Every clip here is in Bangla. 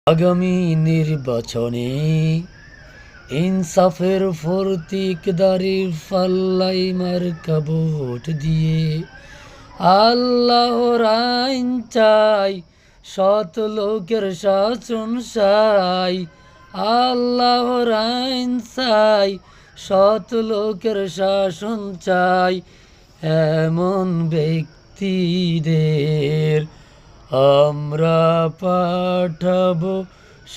আগামী নির্বাচনে ইনসাফের প্রতীক দাঁড়িয়ে পাল্লাই মার্কা ভোট দিয়ে আল্লাহর আইন চাই, সৎ লোকের শাসন চাই। আল্লাহর আইন চাই, সৎ লোকের শাসন চাই। এমন ব্যক্তিদের আমরা পাঠাবো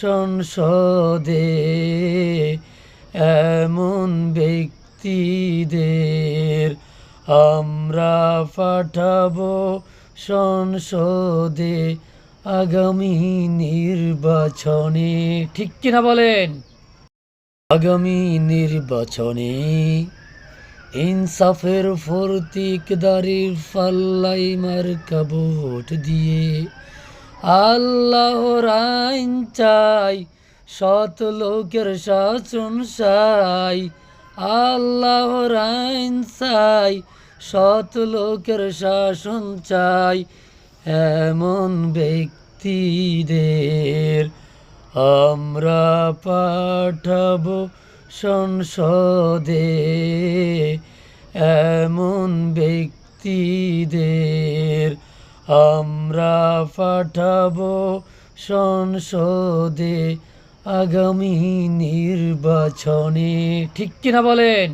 সংসদে। এমন ব্যক্তিদের আমরা পাঠাবো সংসদে আগামী নির্বাচনে। ঠিক কিনা বলেন? আগামী নির্বাচনে ইনসাফের প্রতীক দাঁড়িয়ে পাল্লাই মার্কা ভোট দিয়ে আল্লাহর আইন চাই, সৎ লোকের শাসন চাই। আল্লাহর আইন চাই, সৎ লোকের শাসন চাই। এমন ব্যক্তিদের আমরা পাঠাবো সংসদে। এমন ব্যক্তিদের আমরা পাঠাবো সংসদে আগামী নির্বাচনে। ঠিক কিনা বলেন?